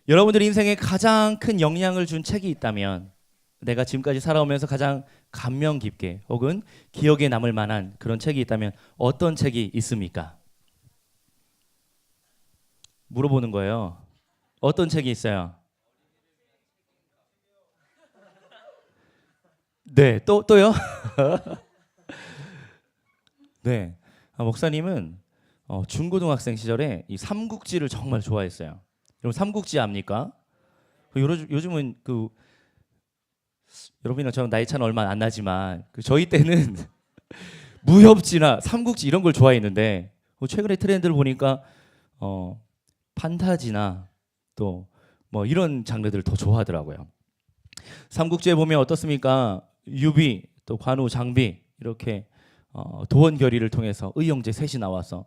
여러분들 인생에 가장 큰 영향을 준 책이 있다면, 내가 지금까지 살아오면서 가장 감명 깊게 혹은 기억에 남을 만한 그런 책이 있다면 어떤 책이 있습니까? 물어보는 거예요. 어떤 책이 있어요? 네, 또요? 네. 목사님은 중고등학생 시절에 이 삼국지를 정말 좋아했어요. 여러분 삼국지 압니까? 요즘은 여러분이랑 저랑 나이 차는 얼마 안 나지만 저희 때는 무협지나 삼국지 이런 걸 좋아했는데 최근에 트렌드를 보니까 어, 판타지나 또 뭐 이런 장르들을 더 좋아하더라고요. 삼국지에 보면 어떻습니까? 유비, 또 관우, 장비 이렇게 도원 결의를 통해서 의형제 셋이 나와서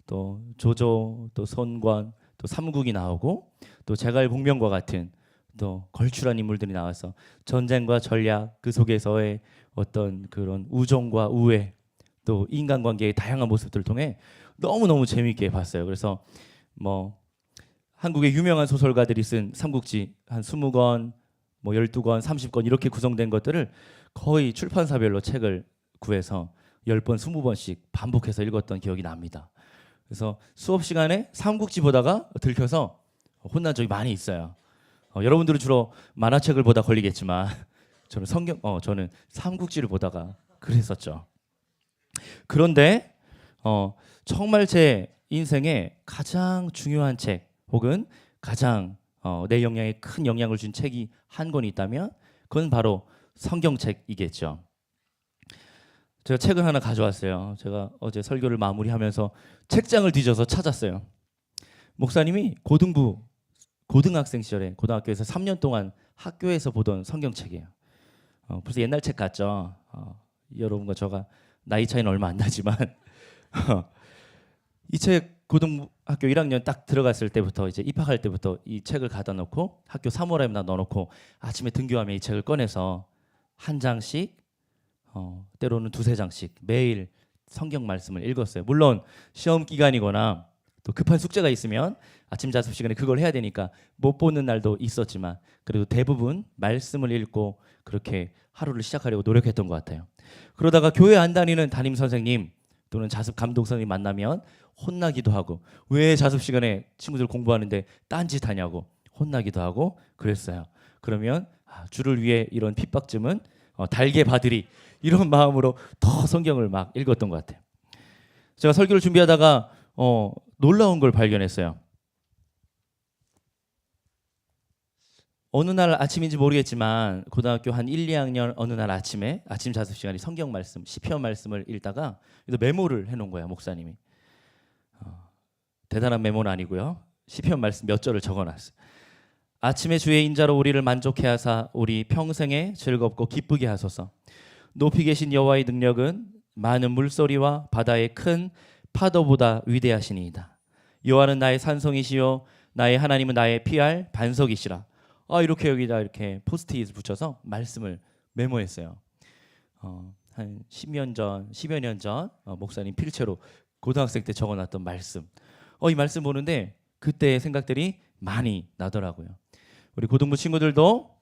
또 조조, 또 선관, 또 삼국이 나오고 또 제갈공명과 같은 또 걸출한 인물들이 나와서 전쟁과 전략 그 속에서의 어떤 그런 우정과 우애 또 인간관계의 다양한 모습들을 통해 너무너무 재미있게 봤어요. 그래서 뭐 한국의 유명한 소설가들이 쓴 삼국지 한 20권, 뭐 12권, 30권 이렇게 구성된 것들을 거의 출판사별로 책을 구해서 10번, 20번씩 반복해서 읽었던 기억이 납니다. 그래서 수업 시간에 삼국지 보다가 들켜서 혼난 적이 많이 있어요. 여러분들은 주로 만화책을 보다 걸리겠지만 저는 삼국지를 보다가 그랬었죠. 그런데 정말 제 인생에 가장 중요한 책 혹은 가장 내 영향에 큰 영향을 준 책이 한 권 있다면 그건 바로 성경책이겠죠. 제가 책을 하나 가져왔어요. 제가 어제 설교를 마무리하면서 책장을 뒤져서 찾았어요. 목사님이 고등학생 시절에 고등학교에서 3년 동안 학교에서 보던 성경책이에요. 벌써 옛날 책 같죠. 여러분과 저가 나이 차이는 얼마 안 나지만 이 책 고등학교 1학년 딱 들어갔을 때부터 이제 입학할 때부터 이 책을 갖다 놓고 학교 사물함에다 넣어놓고 아침에 등교하면 이 책을 꺼내서 한 장씩 때로는 두세 장씩 매일 성경 말씀을 읽었어요. 물론 시험 기간이거나 또 급한 숙제가 있으면 아침 자습 시간에 그걸 해야 되니까 못 보는 날도 있었지만 그래도 대부분 말씀을 읽고 그렇게 하루를 시작하려고 노력했던 것 같아요. 그러다가 교회 안 다니는 담임 선생님 또는 자습 감독 선생님 만나면 혼나기도 하고 왜 자습 시간에 친구들 공부하는데 딴짓 하냐고 혼나기도 하고 그랬어요. 그러면 주를 위해 이런 핍박쯤은 달게 받으리 이런 마음으로 더 성경을 막 읽었던 것 같아요. 제가 설교를 준비하다가 놀라운 걸 발견했어요. 어느 날 아침인지 모르겠지만 고등학교 한 1, 2학년 어느 날 아침에 아침 자습 시간에 성경 말씀, 시편 말씀을 읽다가 메모를 해놓은 거예요. 목사님이. 대단한 메모는 아니고요. 시편 말씀 몇 절을 적어놨어요. 아침에 주의 인자로 우리를 만족해 하사 우리 평생에 즐겁고 기쁘게 하소서. 높이 계신 여호와의 능력은 많은 물소리와 바다의 큰 파도보다 위대하시니이다. 여호와는 나의 산성이시요 나의 하나님은 나의 피할 반석이시라. 이렇게 여기다 이렇게 포스트잇 붙여서 말씀을 메모했어요. 한 10여 년 전 목사님 필체로 고등학생 때 적어놨던 말씀. 이 말씀 보는데 그때의 생각들이 많이 나더라고요. 우리 고등부 친구들도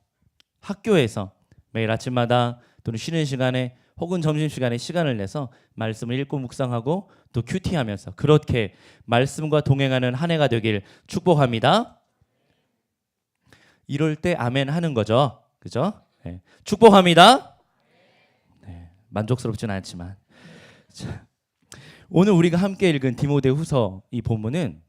학교에서 매일 아침마다 또는 쉬는 시간에 혹은 점심시간에 시간을 내서 말씀을 읽고 묵상하고 또 큐티하면서 그렇게 말씀과 동행하는 한 해가 되길 축복합니다. 이럴 때 아멘 하는 거죠. 그죠? 네. 축복합니다. 네. 만족스럽지는 않지만 자, 오늘 우리가 함께 읽은 디모데후서 이 본문은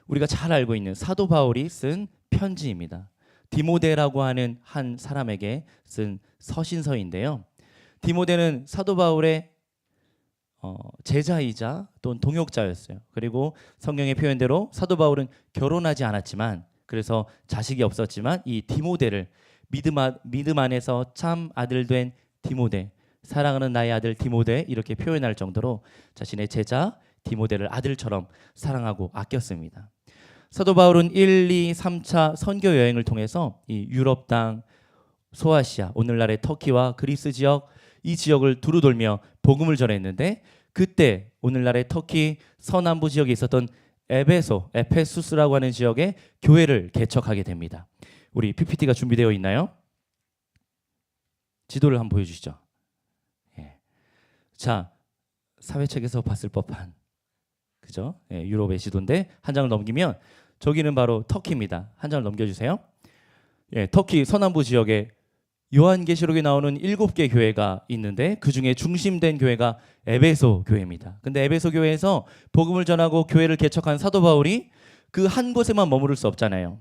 우리가 잘 알고 있는 사도 바울이 쓴 편지입니다. 디모데라고 하는 한 사람에게 쓴 서신서인데요. 디모데는 사도 바울의 제자이자 또는 동역자였어요. 그리고 성경의 표현대로 사도 바울은 결혼하지 않았지만 그래서 자식이 없었지만 이 디모데를 믿음 안에서 참 아들 된 디모데, 사랑하는 나의 아들 디모데 이렇게 표현할 정도로 자신의 제자 디모데를 아들처럼 사랑하고 아꼈습니다. 사도 바울은 1, 2, 3차 선교 여행을 통해서 이 유럽 땅, 소아시아, 오늘날의 터키와 그리스 지역 이 지역을 두루돌며 복음을 전했는데 그때 오늘날의 터키 서남부 지역에 있었던 에페수스라고 하는 지역에 교회를 개척하게 됩니다. 우리 PPT가 준비되어 있나요? 지도를 한번 보여주시죠. 예. 자, 사회책에서 봤을 법한, 그죠? 예, 유럽의 지도인데 한 장을 넘기면 저기는 바로 터키입니다. 한 장을 넘겨주세요. 예, 터키 서남부 지역에 요한계시록에 나오는 7개 교회가 있는데 그 중에 중심된 교회가 에베소 교회입니다. 근데 에베소 교회에서 복음을 전하고 교회를 개척한 사도 바울이 그 한 곳에만 머무를 수 없잖아요.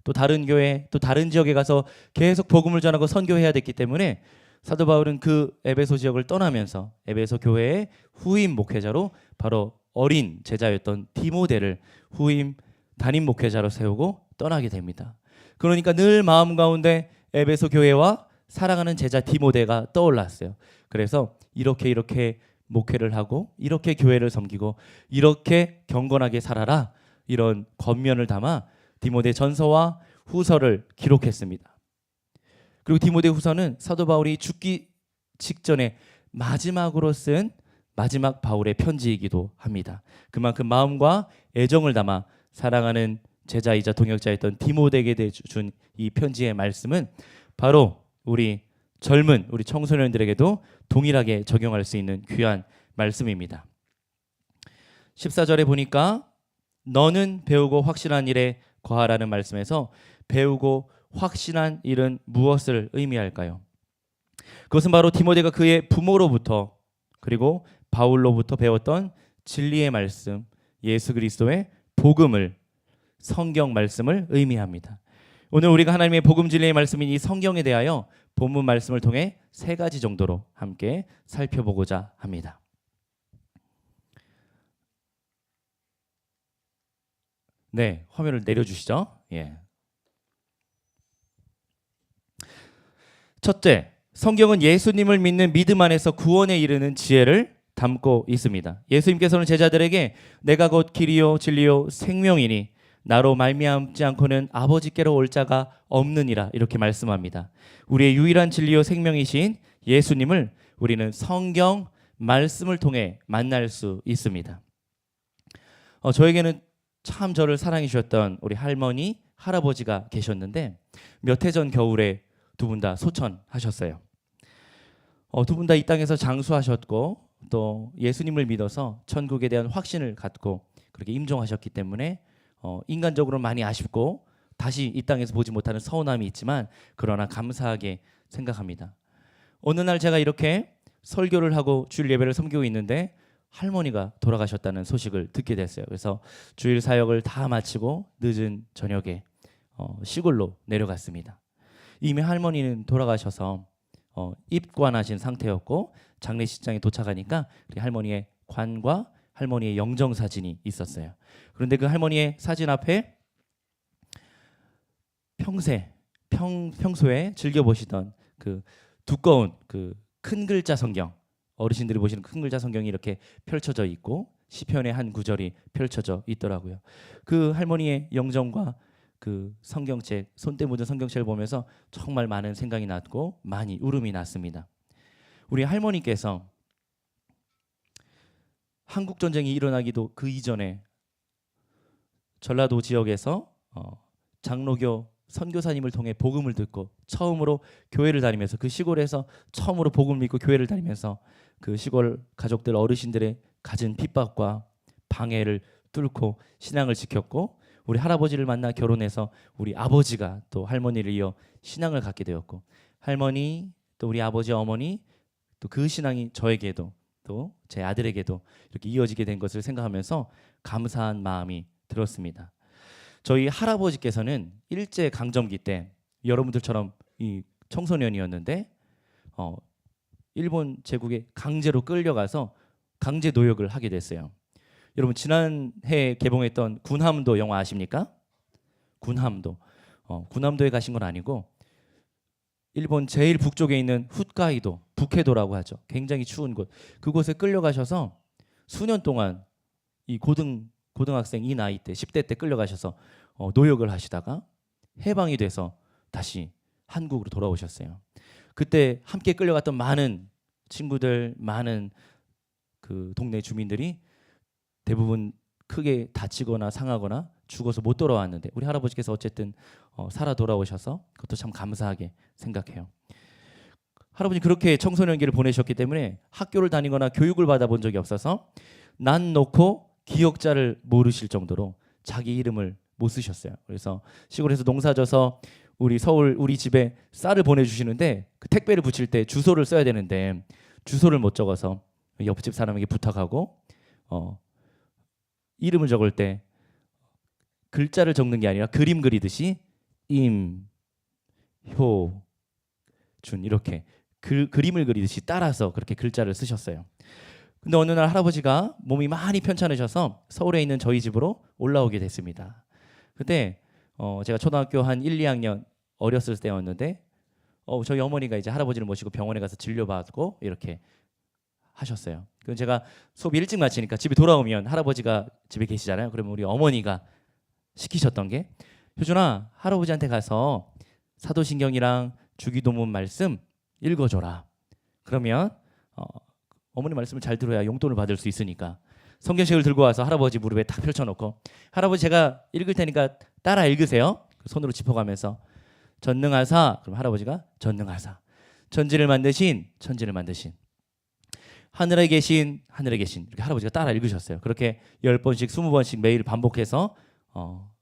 또 다른 교회, 또 다른 지역에 가서 계속 복음을 전하고 선교해야 됐기 때문에 사도 바울은 그 에베소 지역을 떠나면서 에베소 교회의 후임 목회자로 바로 어린 제자였던 디모데를 후임 담임 목회자로 세우고 떠나게 됩니다. 그러니까 늘 마음 가운데 에베소 교회와 사랑하는 제자 디모데가 떠올랐어요. 그래서 이렇게 목회를 하고 이렇게 교회를 섬기고 이렇게 경건하게 살아라, 이런 권면을 담아 디모데 전서와 후서를 기록했습니다. 그리고 디모데 후서는 사도 바울이 죽기 직전에 마지막으로 쓴 마지막 바울의 편지이기도 합니다. 그만큼 마음과 애정을 담아 사랑하는 제자이자 동역자였던 디모데에게 준 이 편지의 말씀은 바로 우리 젊은 우리 청소년들에게도 동일하게 적용할 수 있는 귀한 말씀입니다. 14절에 보니까 너는 배우고 확신한 일에 거하라는 말씀에서 배우고 확신한 일은 무엇을 의미할까요? 그것은 바로 디모데가 그의 부모로부터 그리고 바울로부터 배웠던 진리의 말씀, 예수 그리스도의 복음을, 성경 말씀을 의미합니다. 오늘 우리가 하나님의 복음 진리의 말씀인 이 성경에 대하여 본문 말씀을 통해 3가지 정도로 함께 살펴보고자 합니다. 네, 화면을 내려주시죠. 예. 첫째, 성경은 예수님을 믿는 믿음 안에서 구원에 이르는 지혜를 담고 있습니다. 예수님께서는 제자들에게 내가 곧 길이요 진리요 생명이니 나로 말미암지 않고는 아버지께로 올 자가 없느니라, 이렇게 말씀합니다. 우리의 유일한 진리요 생명이신 예수님을 우리는 성경 말씀을 통해 만날 수 있습니다. 저에게는 참 저를 사랑해 주셨던 우리 할머니, 할아버지가 계셨는데 몇 해 전 겨울에 두 분 다 소천하셨어요. 두 분 다 이 땅에서 장수하셨고 또 예수님을 믿어서 천국에 대한 확신을 갖고 그렇게 임종하셨기 때문에 인간적으로 많이 아쉽고 다시 이 땅에서 보지 못하는 서운함이 있지만 그러나 감사하게 생각합니다. 어느 날 제가 이렇게 설교를 하고 주일 예배를 섬기고 있는데 할머니가 돌아가셨다는 소식을 듣게 됐어요. 그래서 주일 사역을 다 마치고 늦은 저녁에 시골로 내려갔습니다. 이미 할머니는 돌아가셔서 입관하신 상태였고 장례식장에 도착하니까 할머니의 관과 할머니의 영정 사진이 있었어요. 그런데 그 할머니의 사진 앞에 평소에 즐겨보시던 그 두꺼운 그 큰 글자 성경, 어르신들이 보시는 큰 글자 성경이 이렇게 펼쳐져 있고 시편의 한 구절이 펼쳐져 있더라고요. 그 할머니의 영정과 그 성경책, 손때 묻은 성경책을 보면서 정말 많은 생각이 났고 많이 울음이 났습니다. 우리 할머니께서 한국 전쟁이 일어나기도 그 이전에 전라도 지역에서 장로교 선교사님을 통해 복음을 듣고 처음으로 교회를 다니면서 그 시골에서 처음으로 복음을 믿고 교회를 다니면서 그 시골 가족들 어르신들의 갖은 핍박과 방해를 뚫고 신앙을 지켰고 우리 할아버지를 만나 결혼해서 우리 아버지가 또 할머니를 이어 신앙을 갖게 되었고 할머니 또 우리 아버지 어머니 또 그 신앙이 저에게도 또 제 아들에게도 이렇게 이어지게 된 것을 생각하면서 감사한 마음이 들었습니다. 저희 할아버지께서는 일제 강점기 때 여러분들처럼 이 청소년이었는데 일본 제국에 강제로 끌려가서 강제 노역을 하게 됐어요. 여러분 지난해 개봉했던 군함도 영화 아십니까? 군함도. 군함도에 가신 건 아니고 일본 제일 북쪽에 있는 홋카이도, 북해도라고 하죠. 굉장히 추운 곳. 그곳에 끌려가셔서 수년 동안 이 고등학생 이 나이 때 10대 때 끌려가셔서 노역을 하시다가 해방이 돼서 다시 한국으로 돌아오셨어요. 그때 함께 끌려갔던 많은 친구들, 많은 그 동네 주민들이 대부분 크게 다치거나 상하거나 죽어서 못 돌아왔는데 우리 할아버지께서 어쨌든 살아 돌아오셔서 그것도 참 감사하게 생각해요. 할아버지 그렇게 청소년기를 보내셨기 때문에 학교를 다니거나 교육을 받아본 적이 없어서 난 놓고 기억자를 모르실 정도로 자기 이름을 못 쓰셨어요. 그래서 시골에서 농사져서 우리 서울 우리 집에 쌀을 보내주시는데 그 택배를 붙일 때 주소를 써야 되는데 주소를 못 적어서 옆집 사람에게 부탁하고 이름을 적을 때 글자를 적는 게 아니라 그림 그리듯이 임효준 이렇게 그림을 그리듯이 따라서 그렇게 글자를 쓰셨어요. 근데 어느 날 할아버지가 몸이 많이 편찮으셔서 서울에 있는 저희 집으로 올라오게 됐습니다. 그때 제가 초등학교 한 1, 2학년 어렸을 때였는데 저희 어머니가 이제 할아버지를 모시고 병원에 가서 진료받고 이렇게 하셨어요. 그럼 제가 수업 일찍 마치니까 집에 돌아오면 할아버지가 집에 계시잖아요. 그러면 우리 어머니가 시키셨던 게 효준아 할아버지한테 가서 사도신경이랑 주기도문 말씀 읽어줘라. 그러면 어머니 말씀을 잘 들어야 용돈을 받을 수 있으니까 성경책을 들고 와서 할아버지 무릎에 탁 펼쳐놓고 할아버지 제가 읽을 테니까 따라 읽으세요. 손으로 짚어가면서 전능하사 그럼 할아버지가 전능하사 천지를 만드신 하늘에 계신 이렇게 할아버지가 따라 읽으셨어요. 그렇게 10번씩 20번씩 매일 반복해서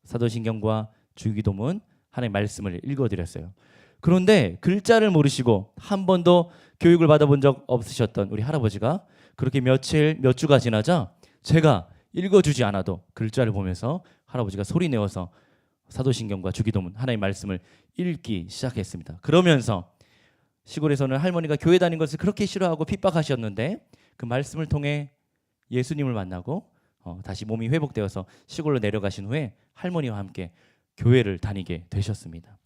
사도신경과 주기도문 하나님의 말씀을 읽어드렸어요. 그런데 글자를 모르시고 한 번도 교육을 받아본 적 없으셨던 우리 할아버지가 그렇게 몇 주가 지나자 제가 읽어주지 않아도 글자를 보면서 할아버지가 소리 내어서 사도신경과 주기도문 하나님의 말씀을 읽기 시작했습니다. 그러면서 시골에서는 할머니가 교회 다니는 것을 그렇게 싫어하고 핍박하셨는데 그 말씀을 통해 예수님을 만나고 다시 몸이 회복되어서 시골로 내려가신 후에 할머니와 함께 교회를 다니게 되셨습니다.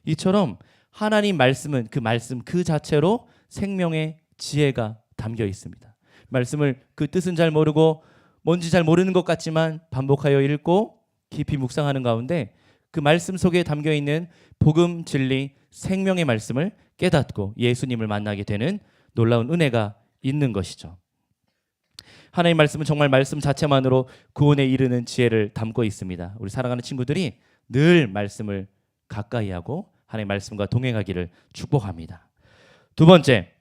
이처럼 하나님 말씀은 그 말씀 그 자체로 생명의 지혜가 담겨 있습니다. 말씀을 그 뜻은 잘 모르고 뭔지 잘 모르는 것 같지만 반복하여 읽고 깊이 묵상하는 가운데 그 말씀 속에 담겨 있는 복음, 진리, 생명의 말씀을 깨닫고 예수님을 만나게 되는 놀라운 은혜가 있는 것이죠. 하나님의 말씀은 정말 말씀 자체만으로 구원에 이르는 지혜를 담고 있습니다. 우리 사랑하는 친구들이 늘 말씀을 가까이 하고 하나님의 말씀과 동행하기를 축복합니다. 두 번째,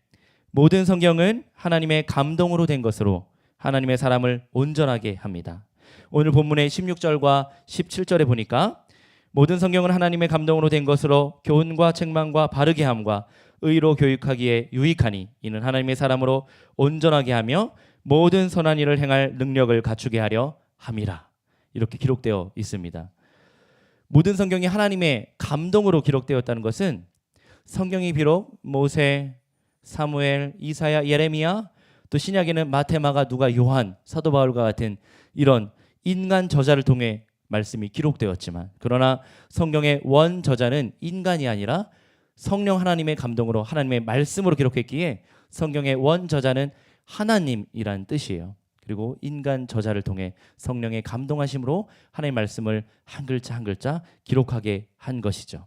모든 성경은 하나님의 감동으로 된 것으로 하나님의 사람을 온전하게 합니다. 오늘 본문의 16절과 17절에 보니까 모든 성경은 하나님의 감동으로 된 것으로 교훈과 책망과 바르게 함과 의로 교육하기에 유익하니 이는 하나님의 사람으로 온전하게 하며 모든 선한 일을 행할 능력을 갖추게 하려 함이라. 이렇게 기록되어 있습니다. 모든 성경이 하나님의 감동으로 기록되었다는 것은 성경이 비록 모세, 사무엘, 이사야, 예레미야 또 신약에는 마태, 마가, 누가, 요한, 사도 바울과 같은 이런 인간 저자를 통해 말씀이 기록되었지만 그러나 성경의 원 저자는 인간이 아니라 성령 하나님의 감동으로 하나님의 말씀으로 기록했기에 성경의 원 저자는 하나님이란 뜻이에요. 그리고 인간 저자를 통해 성령의 감동하심으로 하나님의 말씀을 한 글자 한 글자 기록하게 한 것이죠.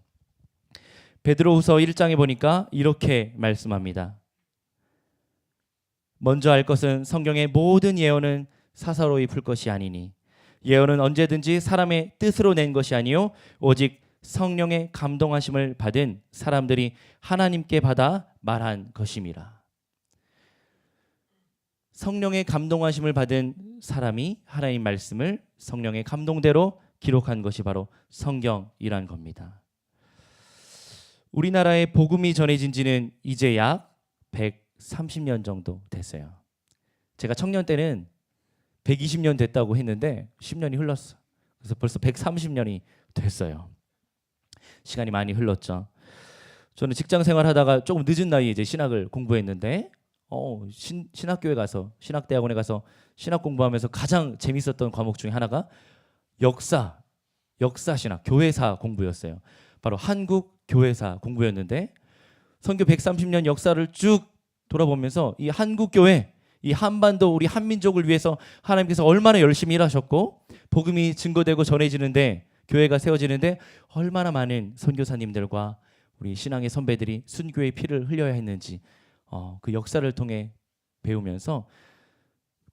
베드로후서 1장에 보니까 이렇게 말씀합니다. 먼저 알 것은 성경의 모든 예언은 사사로이 풀 것이 아니니 예언은 언제든지 사람의 뜻으로 낸 것이 아니요 오직 성령의 감동하심을 받은 사람들이 하나님께 받아 말한 것임이라. 성령의 감동하심을 받은 사람이 하나님 말씀을 성령의 감동대로 기록한 것이 바로 성경이란 겁니다. 우리나라에 복음이 전해진 지는 이제 약 130년 정도 됐어요. 제가 청년 때는 120년 됐다고 했는데 10년이 흘렀어. 그래서 벌써 130년이 됐어요. 시간이 많이 흘렀죠. 저는 직장 생활하다가 조금 늦은 나이에 이제 신학을 공부했는데 신학교에 가서 신학대학원에 가서 신학 공부하면서 가장 재밌었던 과목 중에 하나가 역사 신학, 교회사 공부였어요. 바로 한국 교회사 공부였는데 선교 130년 역사를 쭉 돌아보면서 이 한국 교회, 이 한반도 우리 한민족을 위해서 하나님께서 얼마나 열심히 일하셨고 복음이 증거되고 전해지는데 교회가 세워지는데 얼마나 많은 선교사님들과 우리 신앙의 선배들이 순교의 피를 흘려야 했는지 그 역사를 통해 배우면서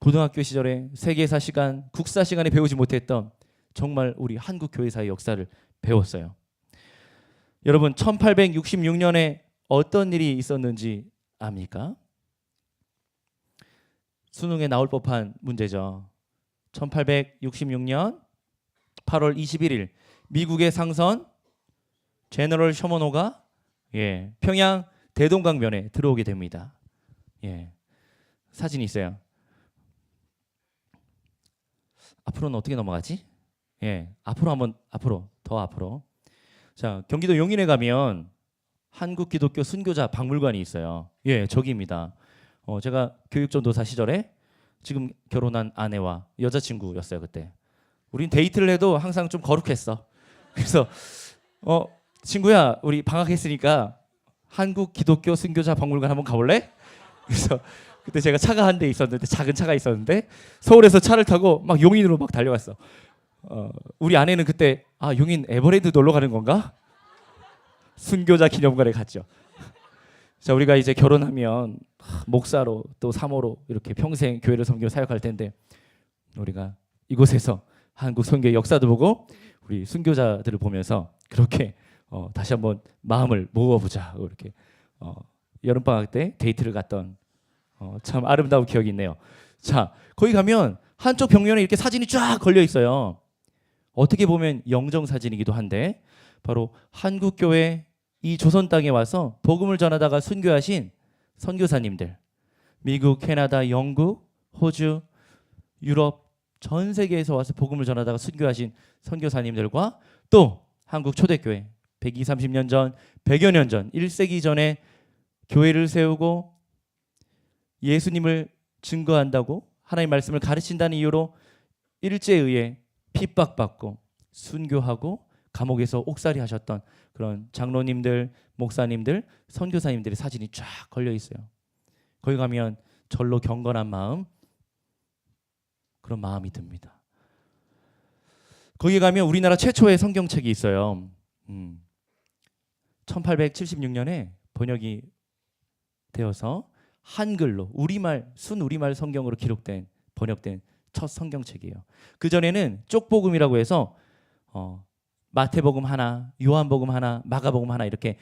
고등학교 시절에 세계사 시간, 국사 시간에 배우지 못했던 정말 우리 한국 교회사의 역사를 배웠어요. 여러분 1866년에 어떤 일이 있었는지 압니까? 수능에 나올 법한 문제죠. 1866년 8월 21일 미국의 상선 제너럴 셔먼호가 평양 대동강변에 들어오게 됩니다. 사진이 있어요. 앞으로는 어떻게 넘어가지? 앞으로 더 앞으로. 자, 경기도 용인에 가면 한국 기독교 순교자 박물관이 있어요. 저기입니다. 제가 교육전도사 시절에 지금 결혼한 아내와 여자친구였어요 그때. 우린 데이트를 해도 항상 좀 거룩했어. 그래서 친구야 우리 방학했으니까 한국 기독교 순교자 박물관 한번 가볼래? 그래서 그때 제가 차가 한 대 있었는데 작은 차가 있었는데 서울에서 차를 타고 막 용인으로 막 달려갔어. 우리 아내는 그때 용인 에버랜드 놀러 가는 건가? 순교자 기념관에 갔죠. 자, 우리가 이제 결혼하면 목사로 또 사모로 이렇게 평생 교회를 섬기며 사역할 텐데 우리가 이곳에서 한국 선교의 역사도 보고 우리 순교자들을 보면서 그렇게 다시 한번 마음을 모아보자. 이렇게 여름방학 때 데이트를 갔던 참 아름다운 기억이 있네요. 자, 거기 가면 한쪽 벽면에 이렇게 사진이 쫙 걸려 있어요. 어떻게 보면 영정 사진이기도 한데 바로 한국교회 이 조선 땅에 와서 복음을 전하다가 순교하신 선교사님들, 미국, 캐나다, 영국, 호주, 유럽 전 세계에서 와서 복음을 전하다가 순교하신 선교사님들과 또 한국 초대교회 120, 30년 전, 100여 년 전, 1세기 전에 교회를 세우고 예수님을 증거한다고 하나님의 말씀을 가르친다는 이유로 일제에 의해 핍박받고 순교하고 감옥에서 옥살이 하셨던 그런 장로님들, 목사님들, 선교사님들의 사진이 쫙 걸려 있어요. 거기 가면 절로 경건한 마음, 그런 마음이 듭니다. 거기 가면 우리나라 최초의 성경책이 있어요. 1876년에 번역이 되어서 한글로 우리말 순우리말 성경으로 기록된 번역된 첫 성경책이에요. 그 전에는 쪽복음이라고 해서 마태복음 하나, 요한복음 하나, 마가복음 하나 이렇게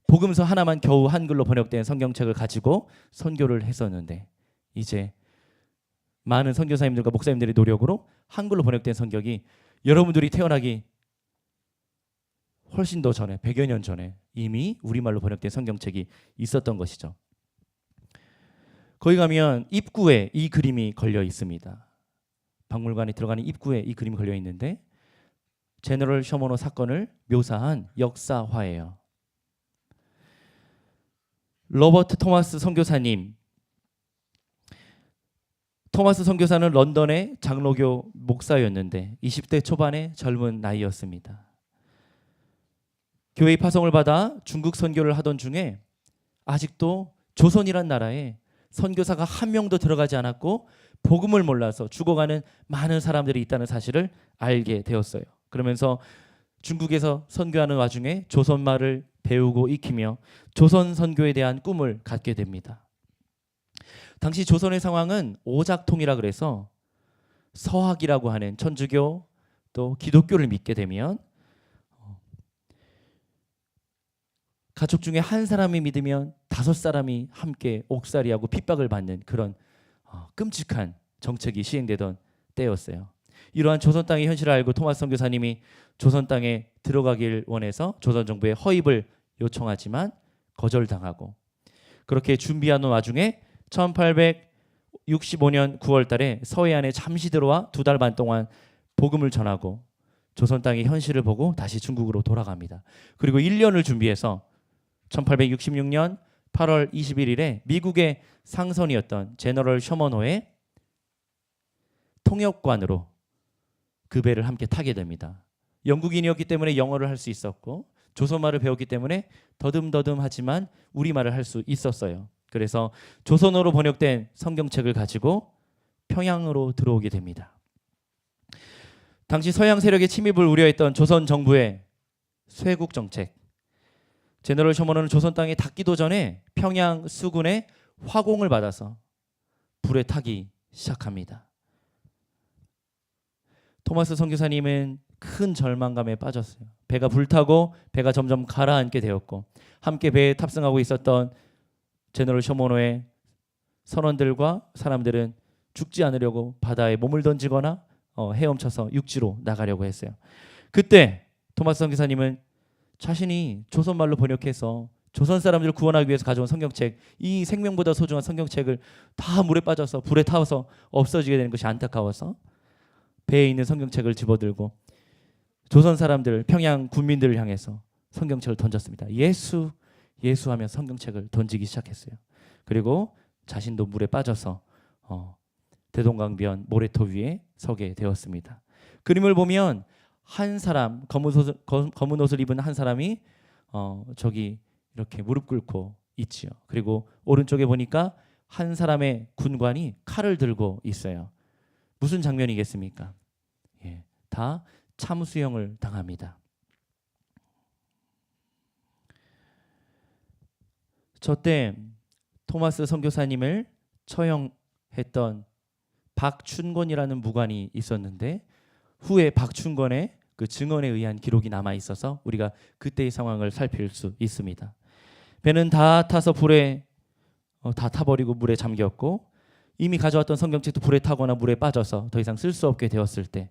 복음서 하나만 겨우 한글로 번역된 성경책을 가지고 선교를 했었는데 이제 많은 선교사님들과 목사님들의 노력으로 한글로 번역된 성경이 여러분들이 태어나기 훨씬 더 전에 100여 년 전에 이미 우리말로 번역된 성경책이 있었던 것이죠. 거기 가면 입구에 이 그림이 걸려 있습니다. 박물관에 들어가는 입구에 이 그림이 걸려 있는데 제너럴 셔먼호 사건을 묘사한 역사화예요. 로버트 토마스 선교사님. 토마스 선교사는 런던의 장로교 목사였는데 20대 초반의 젊은 나이였습니다. 교회의 파송을 받아 중국 선교를 하던 중에 아직도 조선이란 나라에 선교사가 한 명도 들어가지 않았고 복음을 몰라서 죽어가는 많은 사람들이 있다는 사실을 알게 되었어요. 그러면서 중국에서 선교하는 와중에 조선말을 배우고 익히며 조선 선교에 대한 꿈을 갖게 됩니다. 당시 조선의 상황은 오작통이라 그래서 서학이라고 하는 천주교 또 기독교를 믿게 되면 가족 중에 한 사람이 믿으면 5사람이 함께 옥살이하고 핍박을 받는 그런 끔찍한 정책이 시행되던 때였어요. 이러한 조선 땅의 현실을 알고 토마스 선교사님이 조선 땅에 들어가길 원해서 조선 정부에 허입을 요청하지만 거절당하고 그렇게 준비하는 와중에 1865년 9월 달에 서해안에 잠시 들어와 2달 반 동안 복음을 전하고 조선 땅의 현실을 보고 다시 중국으로 돌아갑니다. 그리고 1년을 준비해서 1866년 8월 21일에 미국의 상선이었던 제너럴 셔먼호의 통역관으로 그 배를 함께 타게 됩니다. 영국인이었기 때문에 영어를 할 수 있었고 조선말을 배웠기 때문에 더듬더듬하지만 우리말을 할 수 있었어요. 그래서 조선어로 번역된 성경책을 가지고 평양으로 들어오게 됩니다. 당시 서양 세력의 침입을 우려했던 조선 정부의 쇄국 정책, 제너럴 셔먼호는 조선 땅에 닿기도 전에 평양 수군의 화공을 받아서 불에 타기 시작합니다. 토마스 선교사님은 큰 절망감에 빠졌어요. 배가 불타고 배가 점점 가라앉게 되었고 함께 배에 탑승하고 있었던 제너럴 셔모노의 선원들과 사람들은 죽지 않으려고 바다에 몸을 던지거나 헤엄쳐서 육지로 나가려고 했어요. 그때 토마스 선교사님은 자신이 조선말로 번역해서 조선 사람들을 구원하기 위해서 가져온 성경책, 이 생명보다 소중한 성경책을 다 물에 빠져서 불에 타서 없어지게 되는 것이 안타까워서 배에 있는 성경책을 집어들고 조선 사람들, 평양 군민들을 향해서 성경책을 던졌습니다. 예수, 예수 하며 성경책을 던지기 시작했어요. 그리고 자신도 물에 빠져서 대동강변 모래토 위에 서게 되었습니다. 그림을 보면 한 사람, 검은 옷을 입은 한 사람이 저기 이렇게 무릎 꿇고 있지요. 그리고 오른쪽에 보니까 한 사람의 군관이 칼을 들고 있어요. 무슨 장면이겠습니까? 예, 다 참수형을 당합니다. 저때 토마스 선교사님을 처형했던 박춘권이라는 무관이 있었는데 후에 박춘권의 그 증언에 의한 기록이 남아 있어서 우리가 그때의 상황을 살필 수 있습니다. 배는 다 타서 불에 다 타버리고 물에 잠겼고 이미 가져왔던 성경책도 불에 타거나 물에 빠져서 더 이상 쓸 수 없게 되었을 때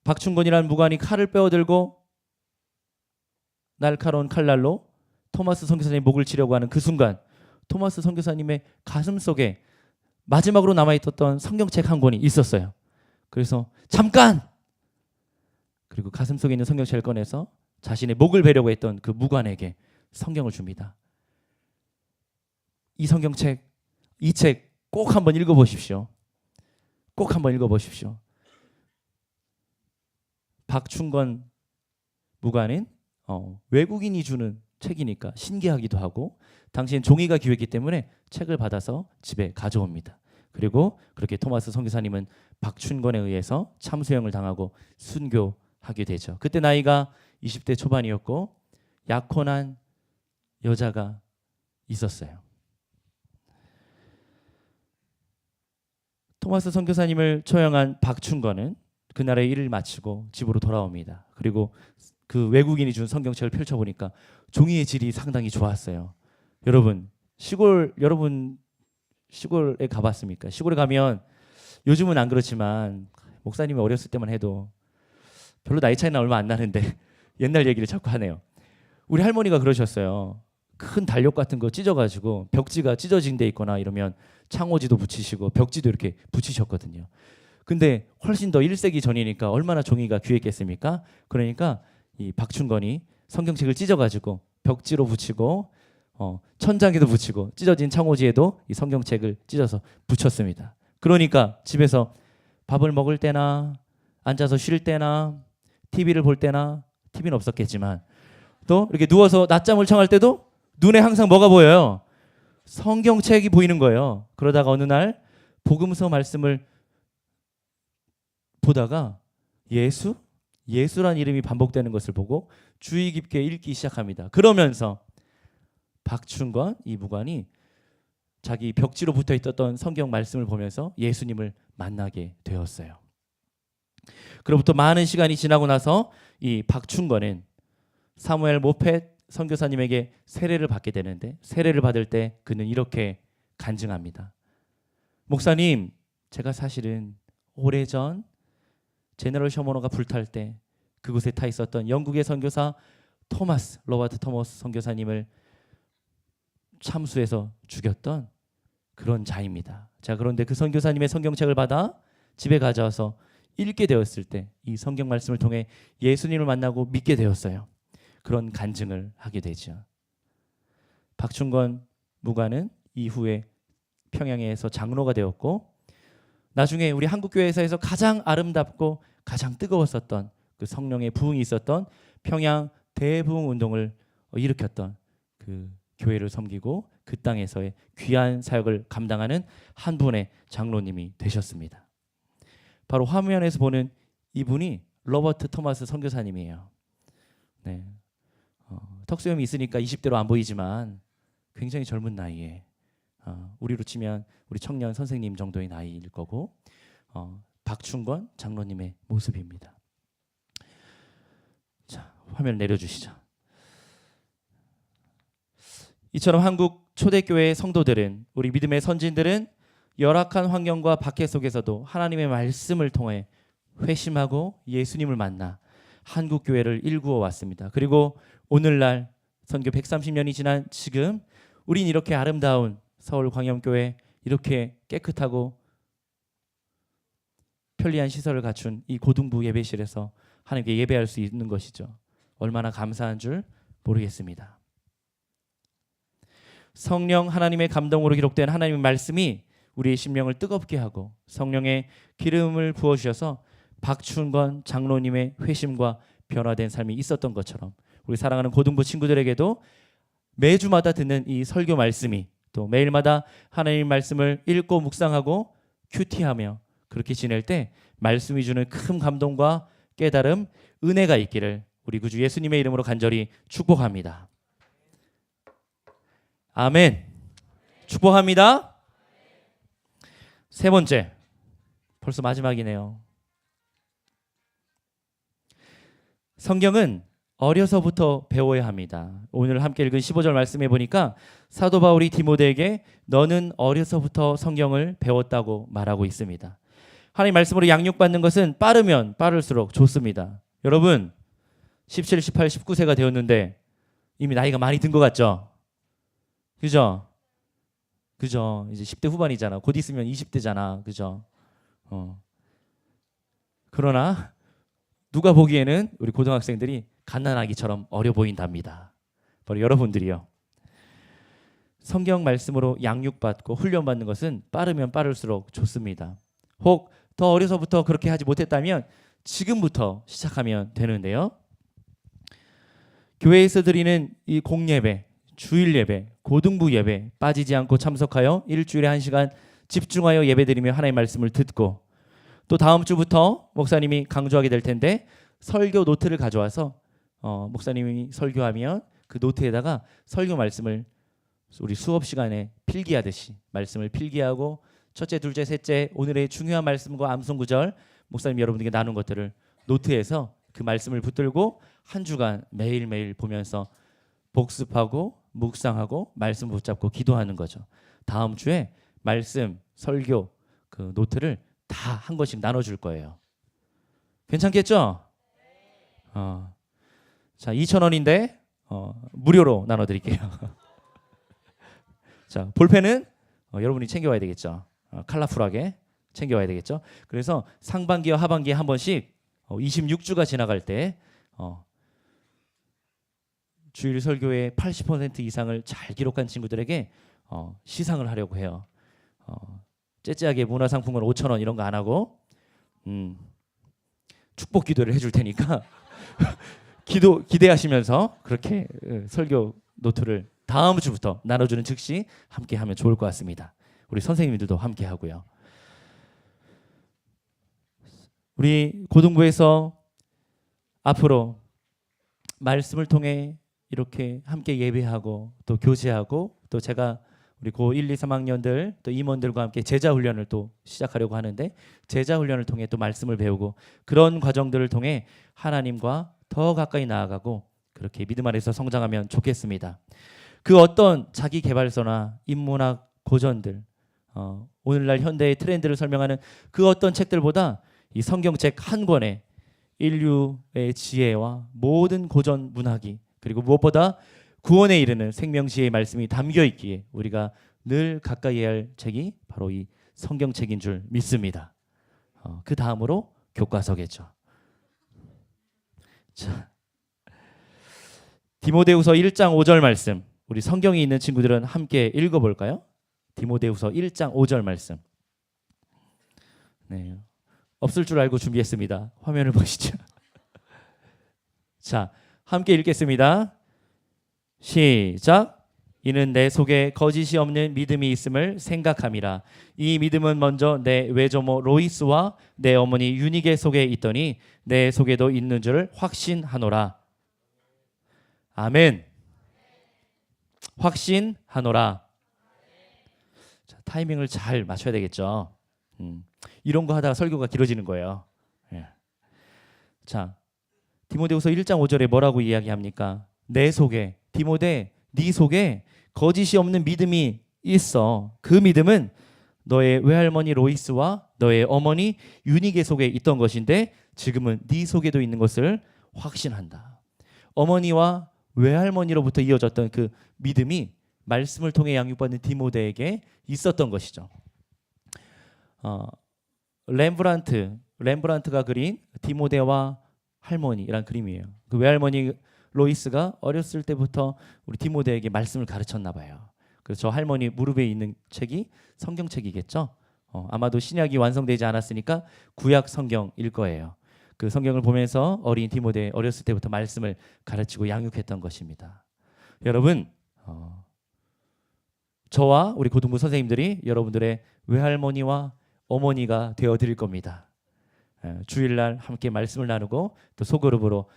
박춘권이라는 무관이 칼을 빼어들고 날카로운 칼날로 토마스 선교사님의 목을 치려고 하는 그 순간 토마스 선교사님의 가슴 속에 마지막으로 남아있었던 성경책 한 권이 있었어요. 그래서 잠깐! 그리고 가슴 속에 있는 성경책을 꺼내서 자신의 목을 베려고 했던 그 무관에게 성경을 줍니다. 이 성경책, 이 책 꼭 한번 읽어보십시오. 꼭 한번 읽어보십시오. 박춘권 무관은 외국인이 주는 책이니까 신기하기도 하고 당시엔 종이가 기회이기 때문에 책을 받아서 집에 가져옵니다. 그리고 그렇게 토마스 선교사님은 박춘권에 의해서 참수형을 당하고 순교하게 되죠. 그때 나이가 20대 초반이었고 약혼한 여자가 있었어요. 토마스 선교사님을 처형한 박춘권은 그날의 일을 마치고 집으로 돌아옵니다. 그리고 그 외국인이 준 성경책을 펼쳐보니까 종이의 질이 상당히 좋았어요. 여러분 시골에 가봤습니까? 시골에 가면 요즘은 안 그렇지만 목사님이 어렸을 때만 해도 별로 나이 차이는 얼마 안 나는데 옛날 얘기를 자꾸 하네요. 우리 할머니가 그러셨어요. 큰 달력 같은 거 찢어가지고 벽지가 찢어진 데 있거나 이러면 창호지도 붙이시고 벽지도 이렇게 붙이셨거든요. 근데 훨씬 더 1세기 전이니까 얼마나 종이가 귀했겠습니까? 그러니까 이 박춘권이 성경책을 찢어가지고 벽지로 붙이고 천장에도 붙이고 찢어진 창호지에도 이 성경책을 찢어서 붙였습니다. 그러니까 집에서 밥을 먹을 때나 앉아서 쉴 때나 TV를 볼 때나 TV는 없었겠지만 또 이렇게 누워서 낮잠을 청할 때도 눈에 항상 뭐가 보여요? 성경책이 보이는 거예요. 그러다가 어느 날 복음서 말씀을 보다가 예수란 이름이 반복되는 것을 보고 주의 깊게 읽기 시작합니다. 그러면서 박춘권 이 무관이 자기 벽지로 붙어 있었던 성경 말씀을 보면서 예수님을 만나게 되었어요. 그로부터 많은 시간이 지나고 나서 이 박춘권은 사무엘 모펫 선교사님에게 세례를 받게 되는데 세례를 받을 때 그는 이렇게 간증합니다. 목사님, 제가 사실은 오래전 제너럴 셔모노가 불탈 때 그곳에 타 있었던 영국의 선교사 로버트 토머스 선교사님을 참수해서 죽였던 그런 자입니다. 자, 그런데 그 선교사님의 성경책을 받아 집에 가져와서 읽게 되었을 때 이 성경 말씀을 통해 예수님을 만나고 믿게 되었어요. 그런 간증을 하게 되죠. 박춘권 무관은 이후에 평양에서 장로가 되었고 나중에 우리 한국교회에서 가장 아름답고 가장 뜨거웠었던 그 성령의 부흥이 있었던 평양 대부흥 운동을 일으켰던 그 교회를 섬기고 그 땅에서의 귀한 사역을 감당하는 한 분의 장로님이 되셨습니다. 바로 화면에서 보는 이분이 로버트 토마스 선교사님이에요. 네. 턱수염이 있으니까 20대로 안 보이지만 굉장히 젊은 나이에 우리로 치면 우리 청년 선생님 정도의 나이일 거고 박충권 장로님의 모습입니다. 자, 화면 내려주시죠. 이처럼 한국 초대교회의 성도들은, 우리 믿음의 선진들은 열악한 환경과 박해 속에서도 하나님의 말씀을 통해 회심하고 예수님을 만나 한국 교회를 일구어 왔습니다. 그리고 오늘날 선교 130년이 지난 지금 우린 이렇게 아름다운 서울 광염교회, 이렇게 깨끗하고 편리한 시설을 갖춘 이 고등부 예배실에서 하나님께 예배할 수 있는 것이죠. 얼마나 감사한 줄 모르겠습니다. 성령 하나님의 감동으로 기록된 하나님의 말씀이 우리의 심령을 뜨겁게 하고 성령의 기름을 부어주셔서 박춘권 장로님의 회심과 변화된 삶이 있었던 것처럼 우리 사랑하는 고등부 친구들에게도 매주마다 듣는 이 설교 말씀이, 또 매일마다 하나님 말씀을 읽고 묵상하고 큐티하며 그렇게 지낼 때 말씀이 주는 큰 감동과 깨달음, 은혜가 있기를 우리 구주 예수님의 이름으로 간절히 축복합니다. 아멘. 축복합니다. 세 번째, 벌써 마지막이네요. 성경은 어려서부터 배워야 합니다. 오늘 함께 읽은 15절 말씀해 보니까 사도 바울이 디모데에게 너는 어려서부터 성경을 배웠다고 말하고 있습니다. 하나님 말씀으로 양육받는 것은 빠르면 빠를수록 좋습니다. 여러분 17, 18, 19세가 되었는데 이미 나이가 많이 든 것 같죠? 그죠? 이제 10대 후반이잖아. 곧 있으면 20대잖아. 그죠? 그러나 누가 보기에는 우리 고등학생들이 갓난아기처럼 어려 보인답니다. 바로 여러분들이요. 성경 말씀으로 양육받고 훈련받는 것은 빠르면 빠를수록 좋습니다. 혹 더 어려서부터 그렇게 하지 못했다면 지금부터 시작하면 되는데요. 교회에서 드리는 이 공예배, 주일예배, 고등부 예배 빠지지 않고 참석하여 일주일에 1시간 집중하여 예배드리며 하나님의 말씀을 듣고, 또 다음 주부터 목사님이 강조하게 될 텐데 설교 노트를 가져와서 목사님이 설교하면 그 노트에다가 설교 말씀을 우리 수업 시간에 필기하듯이 말씀을 필기하고 첫째, 둘째, 셋째 오늘의 중요한 말씀과 암송구절 목사님 여러분들에게 나눈 것들을 노트에서 그 말씀을 붙들고 한 주간 매일매일 보면서 복습하고 묵상하고 말씀 붙잡고 기도하는 거죠. 다음 주에 말씀, 설교 그 노트를 다 한 권씩 나눠줄 거예요. 괜찮겠죠? 자, 2,000원인데 무료로 나눠드릴게요. 자, 볼펜은 여러분이 챙겨와야 되겠죠. 컬러풀하게 챙겨와야 되겠죠. 그래서 상반기와 하반기에 한 번씩 26주가 지나갈 때 주일 설교의 80% 이상을 잘 기록한 친구들에게 시상을 하려고 해요. 째째하게 문화상품권 5,000원 이런 거 안 하고 축복 기도를 해줄 테니까 기대하시면서 그렇게 설교 노트를 다음 주부터 나눠주는 즉시 함께 하면 좋을 것 같습니다. 우리 선생님들도 함께 하고요. 우리 고등부에서 앞으로 말씀을 통해 이렇게 함께 예배하고 또 교제하고 또 제가 우리 고 1, 2, 3학년들 또 임원들과 함께 제자 훈련을 또 시작하려고 하는데 제자 훈련을 통해 또 말씀을 배우고 그런 과정들을 통해 하나님과 더 가까이 나아가고 그렇게 믿음 안에서 성장하면 좋겠습니다. 그 어떤 자기 개발서나 인문학 고전들 오늘날 현대의 트렌드를 설명하는 그 어떤 책들보다 이 성경책 한 권에 인류의 지혜와 모든 고전 문학이 그리고 무엇보다 구원에 이르는 생명지혜의 말씀이 담겨 있기에 우리가 늘 가까이 해야 할 책이 바로 이 성경책인 줄 믿습니다. 그 다음으로 교과서겠죠. 자, 디모데후서 1장 5절 말씀 우리 성경이 있는 친구들은 함께 읽어볼까요? 디모데후서 1장 5절 말씀. 네, 없을 줄 알고 준비했습니다. 화면을 보시죠. 자, 함께 읽겠습니다. 시작. 이는 내 속에 거짓이 없는 믿음이 있음을 생각함이라. 이 믿음은 먼저 내 외조모 로이스와 내 어머니 유니게 속에 있더니 내 속에도 있는 줄 확신하노라. 아멘. 확신하노라. 타이밍을 잘 맞춰야 되겠죠. 이런 거 하다가 설교가 길어지는 거예요. 예. 자, 디모데후서 1장 5절에 뭐라고 이야기합니까? 내 속에, 디모데, 네 속에 거짓이 없는 믿음이 있어. 그 믿음은 너의 외할머니 로이스와 너의 어머니 유니게 속에 있던 것인데 지금은 네 속에도 있는 것을 확신한다. 어머니와 외할머니로부터 이어졌던 그 믿음이 말씀을 통해 양육받는 디모데에게 있었던 것이죠. 렘브란트가 그린 디모데와 할머니라는 그림이에요. 그 외할머니 로이스가 어렸을 때부터 우리 디모데에게 말씀을 가르쳤나 봐요. 그래서 저 할머니 무릎에 있는 책이 성경책이겠죠. 아마도 신약이 완성되지 않았으니까 구약 성경일 거예요. 그 성경을 보면서 어린 디모데 어렸을 때부터 말씀을 가르치고 양육했던 것입니다. 여러분, 저와 우리 고등부 선생님들이 여러분들의 외할머니와 어머니가 되어드릴 겁니다. 주일날 함께 말씀을 나누고 또 소그룹으로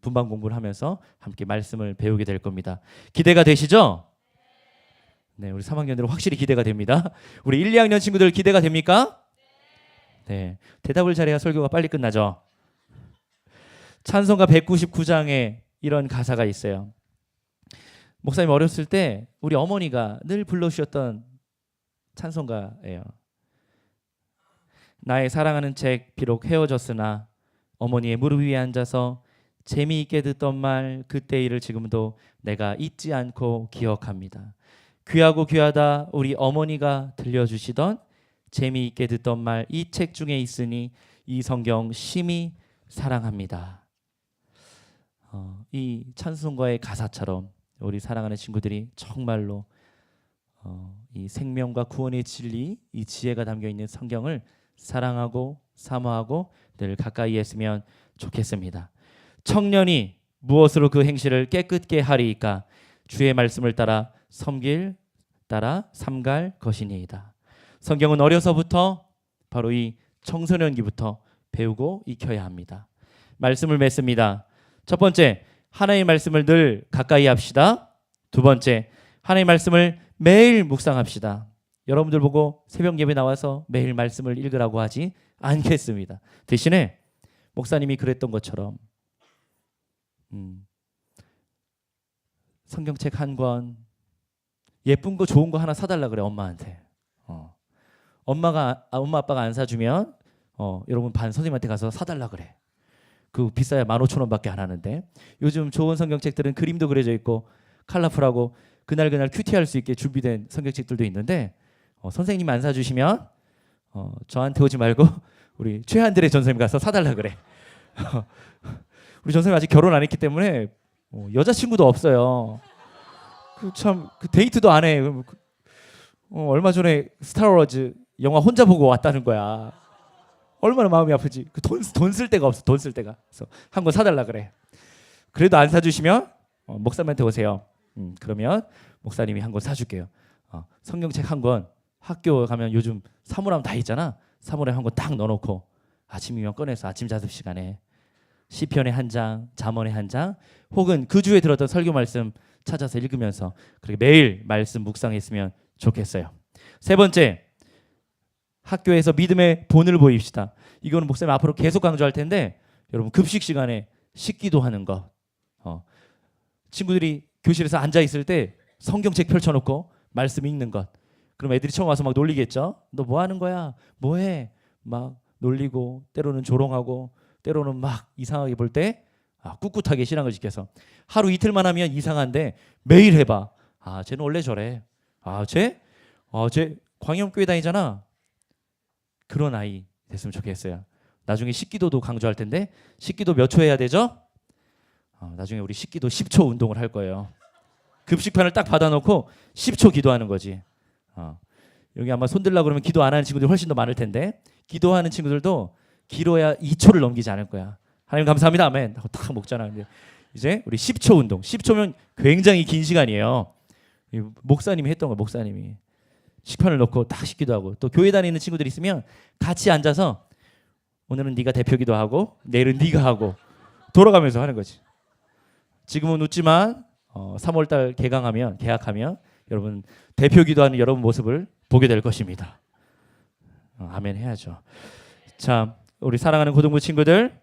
분방 공부를 하면서 함께 말씀을 배우게 될 겁니다. 기대가 되시죠? 네, 우리 3학년들은 확실히 기대가 됩니다. 우리 1, 2학년 친구들 기대가 됩니까? 네, 대답을 잘해야 설교가 빨리 끝나죠. 찬송가 199장에 이런 가사가 있어요. 목사님 어렸을 때 우리 어머니가 늘 불러주셨던 찬송가예요. 나의 사랑하는 책 비록 헤어졌으나 어머니의 무릎 위에 앉아서 재미있게 듣던 말 그때 일을 지금도 내가 잊지 않고 기억합니다. 귀하고 귀하다 우리 어머니가 들려주시던 재미있게 듣던 말 이 책 중에 있으니 이 성경 심히 사랑합니다. 이 찬송가의 가사처럼 우리 사랑하는 친구들이 정말로 이 생명과 구원의 진리, 이 지혜가 담겨있는 성경을 사랑하고 사모하고 늘 가까이 했으면 좋겠습니다. 청년이 무엇으로 그 행실을 깨끗게 하리이까? 주의 말씀을 따라 삼갈 것이니이다. 성경은 어려서부터 바로 이 청소년기부터 배우고 익혀야 합니다. 말씀을 맺습니다. 첫 번째, 하나님의 말씀을 늘 가까이 합시다. 두 번째, 하나님의 말씀을 매일 묵상합시다. 여러분들 보고 새벽 예배 나와서 매일 말씀을 읽으라고 하지 않겠습니다. 대신에 목사님이 그랬던 것처럼 성경책 한 권, 예쁜 거 좋은 거 하나 사달라 그래 엄마한테. 엄마 아빠가 안 사주면 여러분 반 선생님한테 가서 사달라 그래. 그 비싸야 15,000원밖에 안 하는데 요즘 좋은 성경책들은 그림도 그려져 있고 컬러풀하고 그날 큐티할 수 있게 준비된 성경책들도 있는데 선생님이 안 사주시면 저한테 오지 말고 우리 최한들의 전선생님 가서 사달라 그래. 우리 전선생님 아직 결혼 안 했기 때문에 여자친구도 없어요. 그 데이트도 안 해. 얼마 전에 스타워즈 영화 혼자 보고 왔다는 거야. 얼마나 마음이 아프지. 그 돈 쓸 데가 없어. 돈 쓸 데가. 그래서 한 권 사달라 그래. 그래도 안 사주시면 목사님한테 오세요. 그러면 목사님이 한 권 사줄게요. 성경책 한 권 학교 가면 요즘 사물함 다 있잖아. 사물함에 한 권 딱 넣어놓고 아침이면 꺼내서 아침 자습 시간에 시편의 한 장, 잠언의 한 장, 혹은 그 주에 들었던 설교 말씀 찾아서 읽으면서 그렇게 매일 말씀 묵상했으면 좋겠어요. 세 번째, 학교에서 믿음의 본을 보입시다. 이거는 목사님 앞으로 계속 강조할 텐데 여러분 급식 시간에 식기도 하는 것. 친구들이 교실에서 앉아 있을 때 성경책 펼쳐놓고 말씀 읽는 것. 그럼 애들이 처음 와서 막 놀리겠죠. 너 뭐 하는 거야? 뭐 해? 막 놀리고 때로는 조롱하고 때로는 막 이상하게 볼 때 꿋꿋하게 신앙을 지켜서 하루 이틀만 하면 이상한데 매일 해봐. 쟤는 원래 저래. 쟤 광염교회 다니잖아. 그런 아이 됐으면 좋겠어요. 나중에 식기도도 강조할 텐데 식기도 몇 초 해야 되죠? 나중에 우리 식기도 10초 운동을 할 거예요. 급식판을 딱 받아놓고 10초 기도하는 거지. 여기 아마 손들라 그러면 기도 안 하는 친구들이 훨씬 더 많을 텐데 기도하는 친구들도 길어야 2초를 넘기지 않을 거야. 하나님 감사합니다. 아멘. 하고 딱 먹잖아. 근데 이제 우리 10초 운동. 10초면 굉장히 긴 시간이에요. 목사님이 했던 거야. 목사님이. 식판을 넣고 딱 식기도 하고 또 교회 다니는 친구들이 있으면 같이 앉아서 오늘은 네가 대표기도 하고 내일은 네가 하고 돌아가면서 하는 거지. 지금은 웃지만 3월달 개학하면 여러분 대표 기도하는 여러분 모습을 보게 될 것입니다. 아멘 해야죠. 자, 우리 사랑하는 고등부 친구들,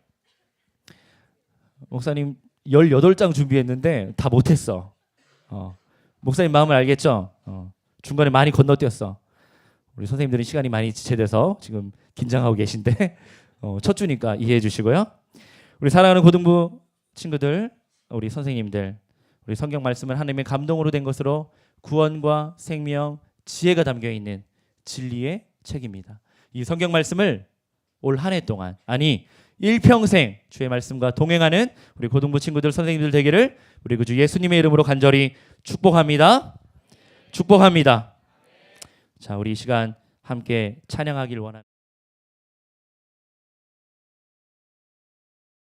목사님 18장 준비했는데 다 못했어. 목사님 마음을 알겠죠? 중간에 많이 건너뛰었어. 우리 선생님들은 시간이 많이 지체돼서 지금 긴장하고 계신데 첫 주니까 이해해 주시고요. 우리 사랑하는 고등부 친구들, 우리 선생님들, 우리 성경 말씀은 하나님의 감동으로 된 것으로 구원과 생명, 지혜가 담겨 있는 진리의 책입니다. 이 성경 말씀을 올 한 해 동안, 아니 일평생 주의 말씀과 동행하는 우리 고등부 친구들, 선생님들 되기를 우리 구주 예수님의 이름으로 간절히 축복합니다. 축복합니다. 자, 우리 이 시간 함께 찬양하길 원합니다.